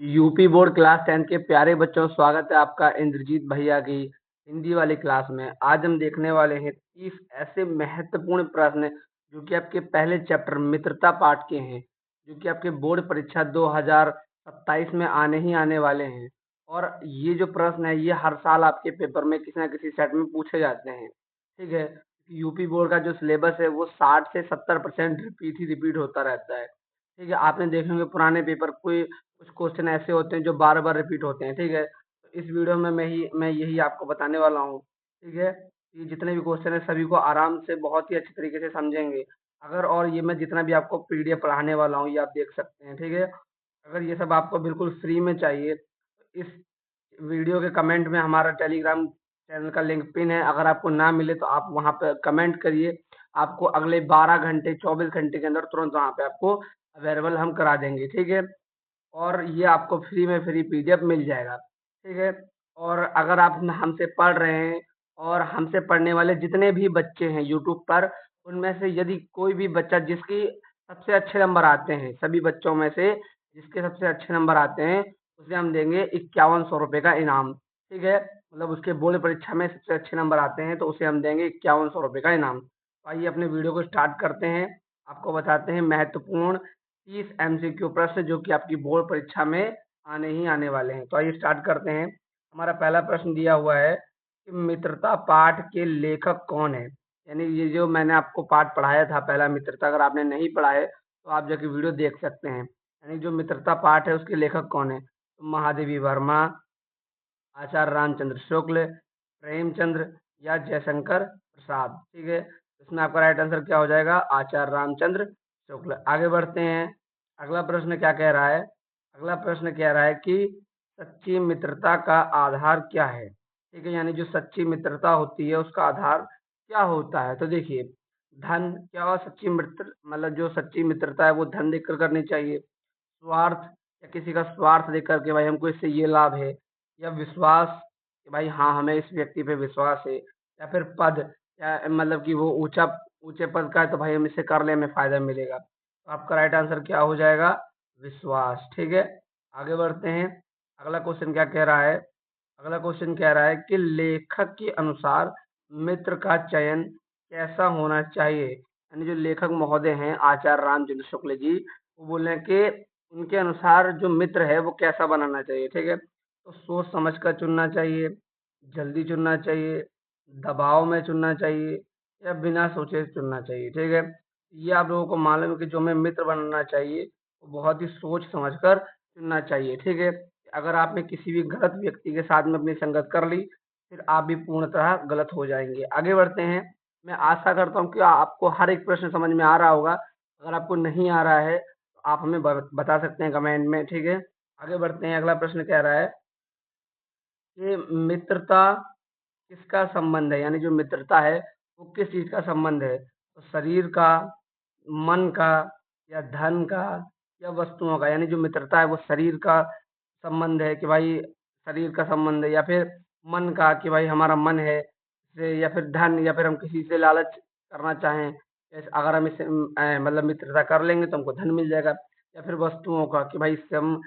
UP board class 10 के प्यारे बच्चों, स्वागत है आपका इंद्रजीत भैया की हिंदी वाली क्लास में। आज हम देखने वाले हैं 30 ऐसे महत्वपूर्ण प्रश्न जो कि आपके पहले चैप्टर मित्रता पाठ के हैं, जो कि आपके बोर्ड परीक्षा 2027 में आने ही आने वाले हैं। और ये जो प्रश्न है ये हर साल आपके पेपर में किसी ना किसी सेट में पूछे जाते हैं। ठीक है। यूपी बोर्ड का जो सिलेबस है वो 60 से 70% रिपीट ही रिपीट होता रहता है। ठीक है, आपने देखे होंगे पुराने पेपर, कोई कुछ क्वेश्चन ऐसे होते हैं जो बार बार रिपीट होते हैं। ठीक है, तो इस वीडियो में मैं यही आपको बताने वाला हूँ। ठीक है, ये जितने भी क्वेश्चन है सभी को आराम से बहुत ही अच्छे तरीके से समझेंगे। अगर और ये मैं जितना भी आपको पीडीएफ पढ़ाने वाला हूँ ये आप देख सकते हैं। ठीक है, अगर ये सब आपको बिल्कुल फ्री में चाहिए तो इस वीडियो के कमेंट में हमारा टेलीग्राम चैनल का लिंक पिन है। अगर आपको ना मिले तो आप वहाँ पे कमेंट करिए, आपको अगले 12 घंटे 24 घंटे के अंदर तुरंत वहाँ पे आपको अवेलेबल हम करा देंगे। ठीक है, और ये आपको फ्री में फ्री पीडीएफ मिल जाएगा। ठीक है, और अगर आप हमसे पढ़ रहे हैं और हमसे पढ़ने वाले जितने भी बच्चे हैं यूट्यूब पर, उनमें से यदि कोई भी बच्चा जिसकी सबसे अच्छे नंबर आते हैं, सभी बच्चों में से जिसके सबसे अच्छे नंबर आते हैं, उसे हम देंगे 5100 रुपये का इनाम। ठीक है, मतलब उसके बोर्ड परीक्षा में सबसे अच्छे नंबर आते हैं तो उसे हम देंगे 5100 रुपये का इनाम। तो आइए अपने वीडियो को स्टार्ट करते हैं। आपको बताते हैं महत्वपूर्ण 30 एमसीक्यू प्रश्न जो कि आपकी बोर्ड परीक्षा में आने ही आने वाले हैं। तो आइए स्टार्ट करते हैं। हमारा पहला प्रश्न दिया हुआ है कि मित्रता पाठ के लेखक कौन है। यानी ये जो मैंने आपको पाठ पढ़ाया था पहला मित्रता, अगर आपने नहीं पढ़ा है तो आप जाके वीडियो देख सकते हैं। यानी जो मित्रता पाठ है उसके लेखक कौन है, तो महादेवी वर्मा, आचार्य रामचंद्र शुक्ल, प्रेमचंद्र या जयशंकर प्रसाद। ठीक है, इसमें आपका राइट आंसर क्या हो जाएगा, आचार्य रामचंद्र शुक्ल। आगे बढ़ते हैं। अगला प्रश्न क्या कह रहा है, अगला प्रश्न कह रहा है कि सच्ची मित्रता का आधार क्या है। ठीक है, यानी जो सच्ची मित्रता होती है उसका आधार क्या होता है। तो देखिए, धन क्या हुआ, सच्ची मित्र मतलब जो सच्ची मित्रता है वो धन देकर करनी चाहिए, स्वार्थ या किसी का स्वार्थ देख करके भाई हमको इससे ये लाभ है, या विश्वास कि भाई हाँ हमें इस व्यक्ति पे विश्वास है, या फिर पद, या मतलब कि वो ऊंचा ऊंचे पद का है तो भाई हम इसे कर ले हमें फायदा मिलेगा। तो आपका राइट आंसर क्या हो जाएगा, विश्वास। ठीक है, आगे बढ़ते हैं। अगला क्वेश्चन क्या कह रहा है, अगला क्वेश्चन कह रहा है कि लेखक के अनुसार मित्र का चयन कैसा होना चाहिए। यानी जो लेखक महोदय हैं आचार्य रामचंद्र शुक्ल जी, वो बोल रहे हैं कि उनके अनुसार जो मित्र है वो कैसा बनाना चाहिए। ठीक है, तो सोच समझ कर चुनना चाहिए, जल्दी चुनना चाहिए, दबाव में चुनना चाहिए, या बिना सोचे चुनना चाहिए। ठीक है, ये आप लोगों को मालूम है कि जो हमें मित्र बनाना चाहिए वो बहुत ही सोच समझ कर चुनना चाहिए। ठीक है, अगर आपने किसी भी गलत व्यक्ति के साथ में अपनी संगत कर ली फिर आप भी पूर्णतः गलत हो जाएंगे। आगे बढ़ते हैं। मैं आशा करता हूँ कि आपको हर एक प्रश्न समझ में आ रहा होगा। अगर आपको नहीं आ रहा है तो आप हमें बता सकते हैं कमेंट में। ठीक है, आगे बढ़ते हैं। अगला प्रश्न कह रहा है कि मित्रता किसका संबंध है, यानी जो मित्रता है वो किस चीज का संबंध है, तो शरीर का, मन का, या धन का, या वस्तुओं का। यानी जो मित्रता है वो शरीर का संबंध है कि भाई शरीर का संबंध है, या फिर मन का कि भाई हमारा मन है से, या फिर धन, या फिर हम किसी से लालच करना चाहें, जैसे अगर हम इससे मतलब मित्रता कर लेंगे तो हमको धन मिल जाएगा, या फिर वस्तुओं का कि भाई इससे हम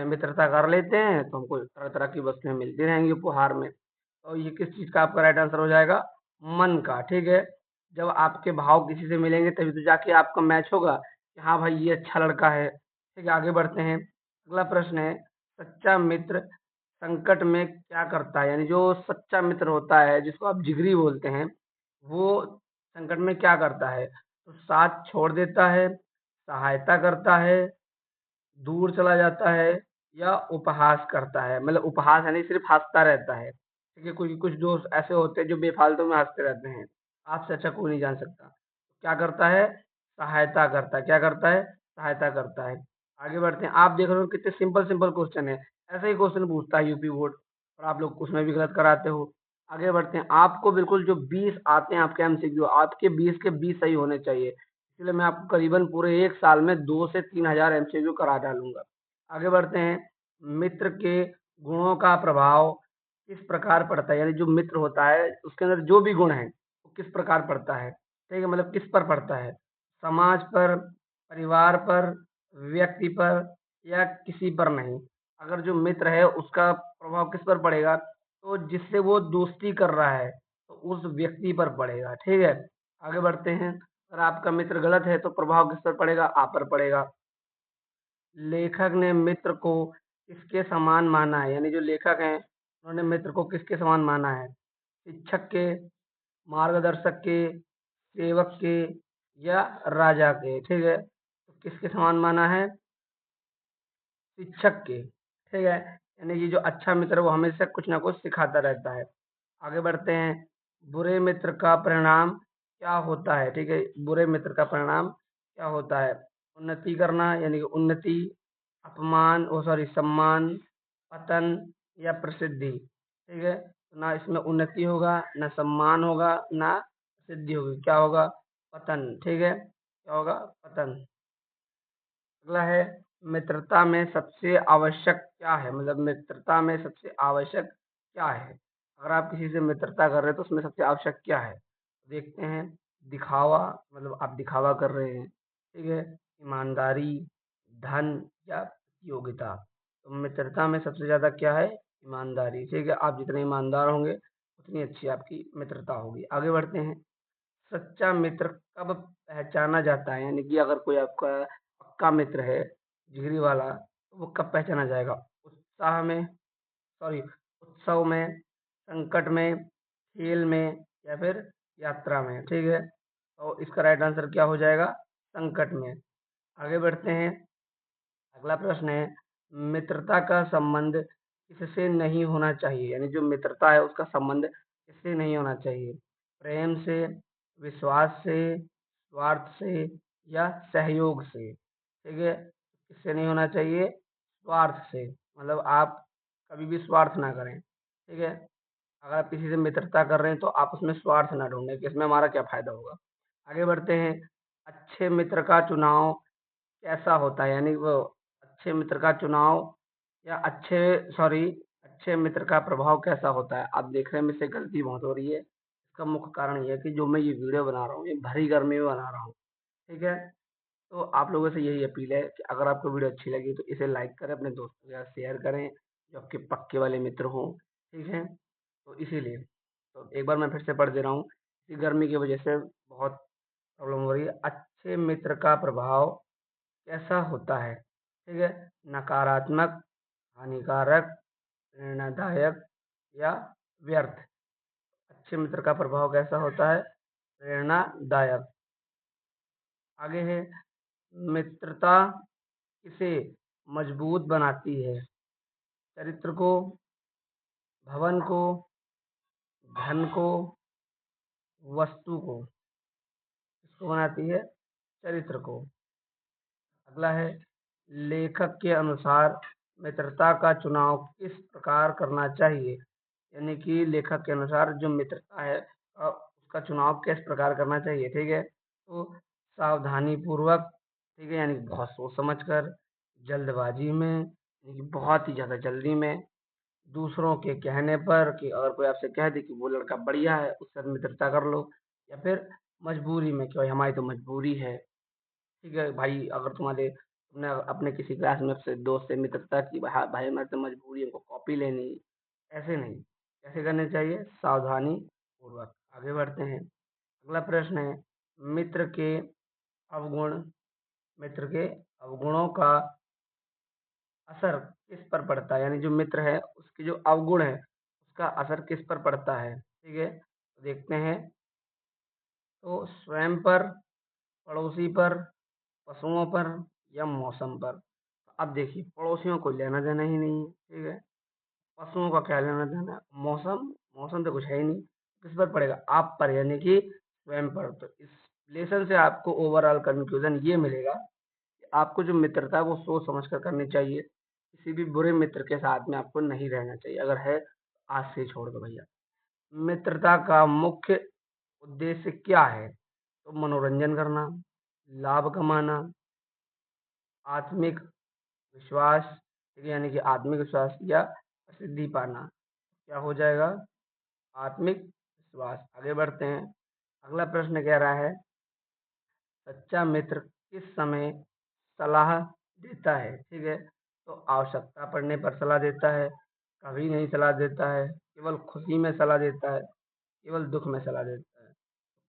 मित्रता कर लेते हैं तो हमको तरह तरह की वस्तुएं मिलती रहेंगी उपहार में। तो ये किस चीज का आपका राइट आंसर हो जाएगा, मन का। ठीक है, जब आपके भाव किसी से मिलेंगे तभी तो जाके आपका मैच होगा कि हाँ भाई ये अच्छा लड़का है। ठीक है, आगे बढ़ते हैं। अगला प्रश्न है, सच्चा मित्र संकट में क्या करता है। यानी जो सच्चा मित्र होता है जिसको आप जिगरी बोलते हैं, वो संकट में क्या करता है, तो साथ छोड़ देता है, सहायता करता है, दूर चला जाता है, या उपहास करता है। मतलब उपहास यानी सिर्फ हंसता रहता है। ठीक है, कुछ कुछ दोस्त ऐसे होते हैं जो बेफालतू में हंसते रहते हैं, आपसे अच्छा कोई नहीं जान सकता। क्या करता है, सहायता करता है। क्या करता है, सहायता करता है। आगे बढ़ते हैं। आप देख रहे हो कितने सिंपल सिंपल क्वेश्चन है, ऐसे ही क्वेश्चन पूछता है यूपी बोर्ड और आप लोग उसमें भी गलत कराते हो। आगे बढ़ते हैं। आपको बिल्कुल जो 20 आते हैं आपके एमसीक्यू, आपके 20 के 20 सही होने चाहिए, इसलिए मैं आपको करीबन पूरे एक साल में 2 से 3000 एमसीक्यू करा डालूंगा। आगे बढ़ते हैं। मित्र के गुणों का प्रभाव किस प्रकार पड़ता है। यानी जो मित्र होता है उसके अंदर जो भी गुण है वो किस प्रकार पड़ता है। ठीक है, मतलब किस पर पड़ता है, समाज पर, परिवार पर, व्यक्ति पर, या किसी पर नहीं। अगर जो मित्र है उसका प्रभाव किस पर पड़ेगा, तो जिससे वो दोस्ती कर रहा है तो उस व्यक्ति पर पड़ेगा। ठीक है, आगे बढ़ते हैं। अगर आपका मित्र गलत है तो प्रभाव किस पर पड़ेगा, आप पर पड़ेगा। लेखक ने मित्र को किसके समान माना है, यानी जो लेखक हैं उन्होंने मित्र को किसके समान माना है, शिक्षक के, मार्गदर्शक के, सेवक के या राजा के। ठीक है, तो किसके समान माना है, शिक्षक के। ठीक है, यानी कि जो अच्छा मित्र है वो हमेशा कुछ ना कुछ सिखाता रहता है। आगे बढ़ते हैं। बुरे मित्र का परिणाम क्या होता है। ठीक है, बुरे मित्र का परिणाम क्या होता है, उन्नति करना यानी कि उन्नति, अपमान ओ सॉरी सम्मान, पतन या प्रसिद्धि। ठीक है, तो ना इसमें उन्नति होगा, ना सम्मान होगा, ना प्रसिद्धि होगी, क्या होगा, पतन। ठीक है, क्या होगा, पतन। अगला है, मित्रता में सबसे आवश्यक क्या है, मतलब मित्रता में सबसे आवश्यक क्या है। अगर आप किसी से मित्रता कर रहे हैं तो उसमें सबसे आवश्यक क्या है, देखते हैं। दिखावा, मतलब आप दिखावा कर रहे हैं। ठीक है, ईमानदारी, धन या योग्यता। तो मित्रता में सबसे ज्यादा क्या है, ईमानदारी। ठीक है, आप जितने ईमानदार होंगे उतनी अच्छी आपकी मित्रता होगी। आगे बढ़ते हैं। सच्चा मित्र कब पहचाना जाता है, यानी कि अगर कोई आपका पक्का मित्र है, जिगरी वाला, तो वो कब पहचाना जाएगा, उत्साह में, सॉरी उत्सव में, संकट में, खेल में या फिर यात्रा में। ठीक है, तो इसका राइट आंसर क्या हो जाएगा, संकट में। आगे बढ़ते हैं। अगला प्रश्न है, मित्रता का संबंध किससे नहीं होना चाहिए, यानी जो मित्रता है उसका संबंध किससे नहीं होना चाहिए, प्रेम से, विश्वास से, स्वार्थ से या सहयोग से। ठीक है, किससे नहीं होना चाहिए, स्वार्थ से, मतलब आप कभी भी स्वार्थ ना करें। ठीक है, अगर आप किसी से मित्रता कर रहे हैं तो आप उसमें स्वार्थ ना ढूंढें कि इसमें हमारा क्या फायदा होगा। आगे बढ़ते हैं। अच्छे मित्र का चुनाव कैसा होता है, यानी वो अच्छे मित्र का चुनाव या अच्छे मित्र का प्रभाव कैसा होता है। आप देख रहे हैं मुझसे गलती बहुत हो रही है, इसका मुख्य कारण ये है कि जो मैं ये वीडियो बना रहा हूँ ये भरी गर्मी में बना रहा हूँ। ठीक है, तो आप लोगों से यही अपील है कि अगर आपको वीडियो अच्छी लगी तो इसे लाइक करें, अपने दोस्तों के साथ शेयर करें जो आपके पक्के वाले मित्र हों। ठीक है, तो इसीलिए तो एक बार मैं फिर से पढ़ दे रहा हूँ। इसी गर्मी की वजह से बहुत प्रॉब्लम हो रही है। अच्छे मित्र का प्रभाव कैसा होता है, ठीक है, नकारात्मक, हानिकारक, प्रेरणादायक या व्यर्थ। अच्छे मित्र का प्रभाव कैसा होता है, प्रेरणादायक। आगे है, मित्रता किसे मजबूत बनाती है, चरित्र को, भवन को, धन को, वस्तु को। किसको बनाती है, चरित्र को। अगला है, लेखक के अनुसार मित्रता का चुनाव किस प्रकार करना चाहिए, यानी कि लेखक के अनुसार जो मित्रता है उसका चुनाव किस प्रकार करना चाहिए। ठीक है, तो सावधानी पूर्वक, ठीक है, यानी कि बहुत सोच समझ कर, जल्दबाजी में, यानी कि बहुत ही ज्यादा जल्दी में, दूसरों के कहने पर कि अगर कोई आपसे कह दे कि वो लड़का बढ़िया है उससे मित्रता कर लो, या फिर मजबूरी में कि भाई हमारी तो मजबूरी है। ठीक है भाई, अगर तुमने अपने किसी क्लास में से दोस्त से मित्रता की, भाई भाई हमारी तो मजबूरी है, हमको कॉपी लेनी है, ऐसे नहीं। कैसे करने चाहिए, सावधानी पूर्वक। आगे बढ़ते हैं। अगला प्रश्न है, मित्र के अवगुण, मित्र के अवगुणों का असर किस पर पड़ता है, यानी जो मित्र है उसके जो अवगुण है उसका असर किस पर पड़ता है। ठीक है, तो देखते हैं। तो स्वयं पर, पड़ोसी पर, पशुओं पर या मौसम पर। अब देखिए, पड़ोसियों को लेना देना ही नहीं है। ठीक है, पशुओं का क्या लेना देना, मौसम, मौसम तो कुछ है ही नहीं। किस पर पड़ेगा, आप पर, यानी कि स्वयं पर। तो इस लेसन से आपको ओवरऑल कंक्लूजन ये मिलेगा कि आपको जो मित्रता है वो सोच समझ कर करनी चाहिए। किसी भी बुरे मित्र के साथ में आपको नहीं रहना चाहिए, अगर है तो आज से ही छोड़ दो भैया। मित्रता का मुख्य उद्देश्य क्या है, तो मनोरंजन करना, लाभ कमाना, आत्मिक विश्वास, ठीक है, यानी कि आत्मिक विश्वास या प्रसिद्धि पाना। क्या हो जाएगा, आत्मिक विश्वास। आगे बढ़ते हैं। अगला प्रश्न कह रहा है, सच्चा मित्र किस समय सलाह देता है। ठीक है, तो आवश्यकता पड़ने पर सलाह देता है, कभी नहीं सलाह देता है, केवल खुशी में सलाह देता है, केवल दुख में सलाह देता है।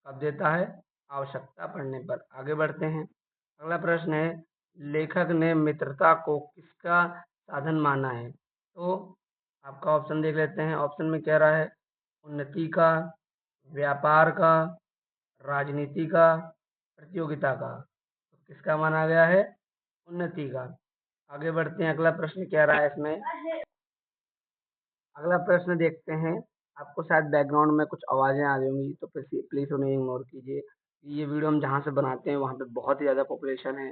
कब देता है? आवश्यकता पड़ने पर। आगे बढ़ते हैं। अगला प्रश्न है, लेखक ने मित्रता को किसका साधन माना है? तो आपका ऑप्शन देख लेते हैं। ऑप्शन में कह रहा है उन्नति का, व्यापार का, राजनीति का, प्रतियोगिता का। तो किसका माना गया है? उन्नति का। आगे बढ़ते हैं। अगला प्रश्न कह रहा है इसमें, अगला प्रश्न देखते हैं। आपको शायद बैकग्राउंड में कुछ आवाज़ें आ रही होंगी, तो प्लीज़ उन्हें इग्नोर कीजिए। ये वीडियो हम जहाँ से बनाते हैं वहाँ पे बहुत ही ज़्यादा पॉपुलेशन है,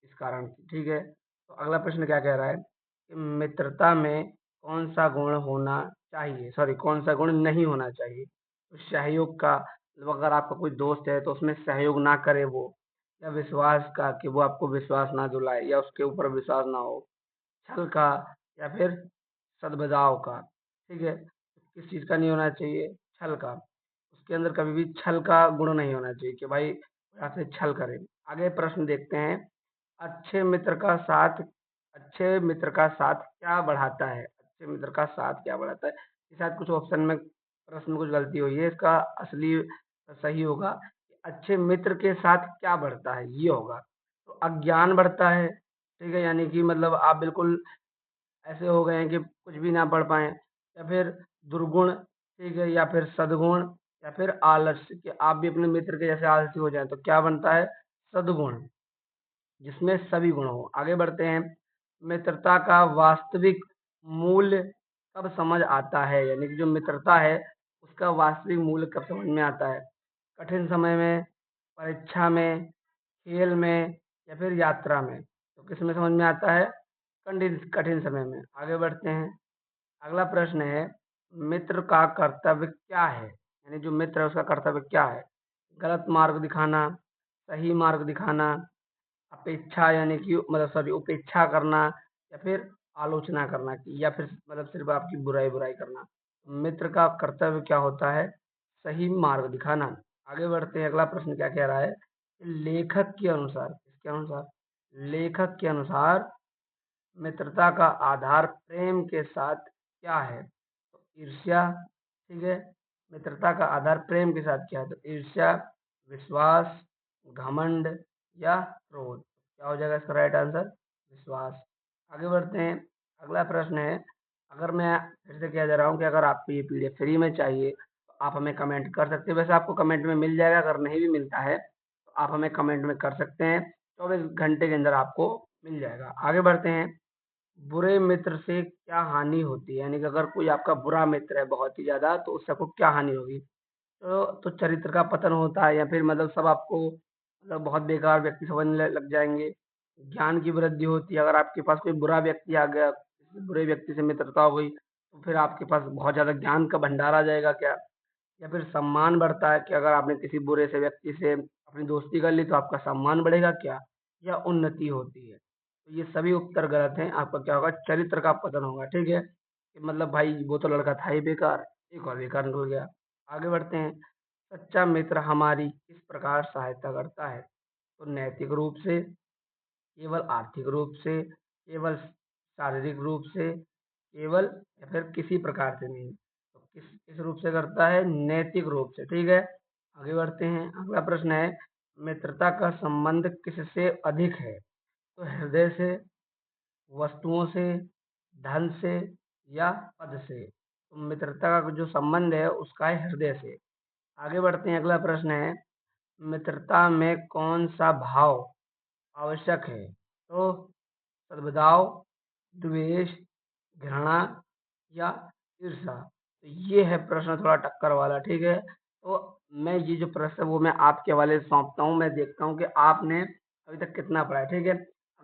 इस कारण से, ठीक है? तो अगला प्रश्न क्या कह रहा है कि मित्रता में कौन-सा गुण होना चाहिए, सॉरी कौन-सा गुण नहीं होना चाहिए? तो सहयोग का, मतलब अगर आपका कोई दोस्त है तो उसमें सहयोग ना करे वो, या विश्वास का कि वो आपको विश्वास ना दिलाए या उसके ऊपर विश्वास ना हो, छल का, या फिर सद्भाव का, ठीक है? तो किस चीज़ का नहीं होना चाहिए? छल का। उसके अंदर कभी भी छल का गुण नहीं होना चाहिए कि भाई आपसे छल करे। आगे प्रश्न देखते हैं, अच्छे मित्र का साथ अच्छे मित्र का साथ क्या बढ़ाता है? अच्छे मित्र का साथ क्या बढ़ाता है? ये शायद कुछ ऑप्शन में प्रश्न में कुछ गलती हुई है। इसका असली सही होगा कि अच्छे मित्र के साथ क्या बढ़ता है, ये होगा। तो अज्ञान बढ़ता है, ठीक है? यानी कि मतलब आप बिल्कुल ऐसे हो गए हैं कि कुछ भी ना पढ़ पाएँ, या फिर दुर्गुण, ठीक है? या फिर सद्गुण, या फिर आलस्य कि आप भी अपने मित्र के जैसे आलसी हो जाएँ, तो क्या बनता है? सद्गुण, जिसमें सभी गुण हों। आगे बढ़ते हैं, मित्रता का वास्तविक मूल्य कब समझ आता है? यानी कि जो मित्रता है, उसका वास्तविक मूल्य कब समझ में आता है? कठिन समय में, परीक्षा में, खेल में, या फिर यात्रा में? तो किसमें समझ में आता है? कठिन समय में। आगे बढ़ते हैं। अगला प्रश्न है, मित्र का कर्तव्य क्या है? यानी जो मित्र है उसका कर्तव्य क्या है? गलत मार्ग दिखाना, सही मार्ग दिखाना, अपेक्षा यानी कि मतलब सॉरी उपेक्षा करना, या फिर आलोचना करना, कि या फिर मतलब सिर्फ आपकी बुराई करना। मित्र का कर्तव्य क्या होता है? सही मार्ग दिखाना। आगे बढ़ते हैं। अगला प्रश्न क्या कह रहा है? लेखक के अनुसार, किसके अनुसार? लेखक के अनुसार मित्रता का आधार प्रेम के साथ क्या है? तो ईर्ष्या, ठीक है? मित्रता का आधार प्रेम के साथ क्या है? तो ईर्ष्या, विश्वास, घमंड, या क्रोध। क्या हो जाएगा इसका राइट आंसर? विश्वास। आगे बढ़ते हैं। अगला प्रश्न है, अगर मैं फिर से कह दे रहा हूँ कि अगर आपको ये पीडीएफ फ्री में चाहिए तो आप हमें कमेंट कर सकते हैं। वैसे आपको कमेंट में मिल जाएगा, अगर नहीं भी मिलता है तो आप हमें कमेंट में कर सकते हैं। 24 घंटे के अंदर आपको मिल जाएगा। आगे बढ़ते हैं। बुरे मित्र से क्या हानि होती है? यानी कि अगर कोई आपका बुरा मित्र है बहुत ही ज़्यादा, तो उससे आपको क्या हानि होगी? तो चरित्र का पतन होता है, या फिर मतलब सब आपको मतलब बहुत बेकार व्यक्ति समझने लग जाएँगे। ज्ञान की वृद्धि होती है, अगर आपके पास कोई बुरा व्यक्ति आ गया, किसी बुरे व्यक्ति से मित्रता हो गई, तो फिर आपके पास बहुत ज़्यादा ज्ञान का भंडार आ जाएगा क्या? या फिर सम्मान बढ़ता है कि अगर आपने किसी बुरे से व्यक्ति से अपनी दोस्ती कर ली तो आपका सम्मान बढ़ेगा क्या? या उन्नति होती है? तो ये सभी उत्तर गलत हैं। आपका क्या होगा? चरित्र का पतन होगा, ठीक है? कि मतलब भाई वो तो लड़का था ही बेकार, एक और बेकार निकल गया। आगे बढ़ते हैं। सच्चा मित्र हमारी किस प्रकार सहायता करता है? तो नैतिक रूप से, केवल आर्थिक रूप से, केवल शारीरिक रूप से, केवल, या फिर किसी प्रकार से नहीं। तो किस किस रूप से करता है? नैतिक रूप से, ठीक है? आगे बढ़ते हैं। अगला प्रश्न है, मित्रता का संबंध किससे अधिक है? तो हृदय से, वस्तुओं से, धन से, या पद से? तो मित्रता का जो संबंध है उसका है हृदय से। आगे बढ़ते हैं। अगला प्रश्न है, मित्रता में कौन सा भाव आवश्यक है? तो सद्भाव, द्वेष, घृणा, या ईर्ष्या? तो ये है प्रश्न थोड़ा टक्कर वाला, ठीक है? तो मैं ये जो प्रश्न है वो मैं आपके हवाले सौंपता हूँ। मैं देखता हूँ कि आपने अभी तक कितना पढ़ा है, ठीक है?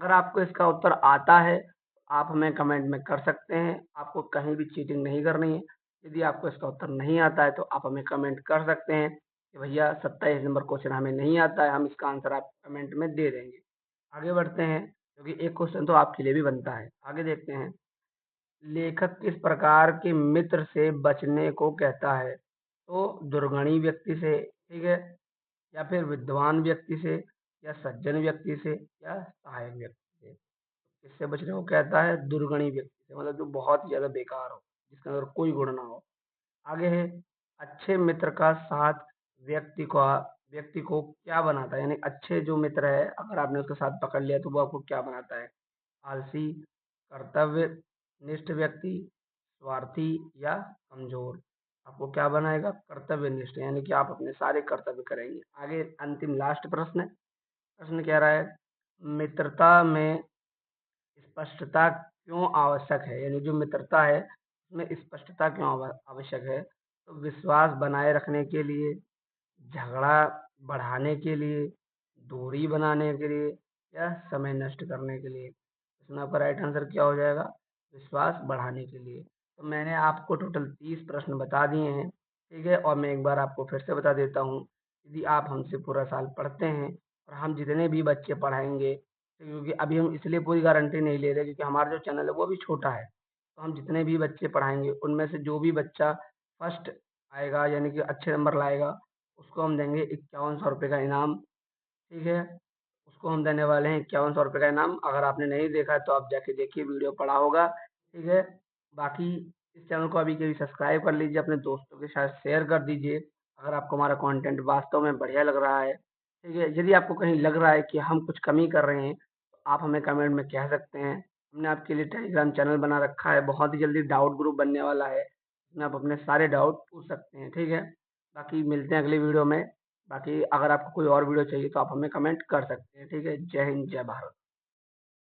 अगर आपको इसका उत्तर आता है तो आप हमें कमेंट में कर सकते हैं। आपको कहीं भी चीटिंग नहीं करनी है। यदि आपको इसका उत्तर नहीं आता है तो आप हमें कमेंट कर सकते हैं कि भैया 27 नंबर क्वेश्चन हमें नहीं आता है, हम इसका आंसर आप कमेंट में दे देंगे। आगे बढ़ते हैं, क्योंकि एक क्वेश्चन तो आपके लिए भी बनता है। आगे देखते हैं, लेखक किस प्रकार के मित्र से बचने को कहता है? तो दुर्गुणी व्यक्ति से, ठीक है? या फिर विद्वान व्यक्ति से, या सज्जन व्यक्ति से, या सहायक व्यक्ति से? किससे बचने को कहता है? दुर्गुणी व्यक्ति से, मतलब जो बहुत ही ज़्यादा बेकार हो, जिसके अंदर कोई गुण ना हो। आगे है, अच्छे मित्र का साथ व्यक्ति को क्या बनाता है? यानी अच्छे जो मित्र है, अगर आपने उसका साथ पकड़ लिया तो वो आपको क्या बनाता है? आलसी, कर्तव्यनिष्ठ व्यक्ति, स्वार्थी या कमज़ोर? आपको क्या बनाएगा? कर्तव्यनिष्ठ, यानी कि आप अपने सारे कर्तव्य करेंगे। आगे अंतिम लास्ट प्रश्न है। प्रश्न कह रहा है, मित्रता में स्पष्टता क्यों आवश्यक है? यानी जो मित्रता है, उसमें स्पष्टता क्यों आवश्यक है? तो विश्वास बनाए रखने के लिए, झगड़ा बढ़ाने के लिए, दूरी बनाने के लिए या समय नष्ट करने के लिए? इसमें आपका राइट आंसर क्या हो जाएगा? विश्वास बढ़ाने के लिए। तो मैंने आपको टोटल 30 प्रश्न बता दिए हैं, ठीक है? और मैं एक बार आपको फिर से बता देता हूँ, यदि आप हमसे पूरा साल पढ़ते हैं और हम जितने भी बच्चे पढ़ाएँगे, क्योंकि अभी हम इसलिए पूरी गारंटी नहीं ले रहे क्योंकि हमारा जो चैनल है वो भी छोटा है। तो हम जितने भी बच्चे पढ़ाएँगे, उनमें से जो भी बच्चा फर्स्ट आएगा, यानी कि अच्छे नंबर लाएगा, उसको हम देंगे ₹5100 का इनाम, ठीक है? उसको हम देने वाले हैं ₹5100 का इनाम। अगर आपने नहीं देखा है तो आप जाके देखिए, वीडियो पड़ा होगा, ठीक है? बाकी इस चैनल को अभी के अभी सब्सक्राइब कर लीजिए, अपने दोस्तों के साथ शेयर कर दीजिए, अगर आपको हमारा कंटेंट वास्तव में बढ़िया लग रहा है, ठीक है? यदि आपको कहीं लग रहा है कि हम कुछ कमी कर रहे हैं, तो आप हमें कमेंट में कह सकते हैं। हमने आपके लिए टेलीग्राम चैनल बना रखा है, बहुत ही जल्दी डाउट ग्रुप बनने वाला है, इसमें आप अपने सारे डाउट पूछ सकते हैं, ठीक है? बाकी मिलते हैं अगली वीडियो में। बाकी अगर आपको कोई और वीडियो चाहिए तो आप हमें कमेंट कर सकते हैं, ठीक है? जय हिंद, जय भारत।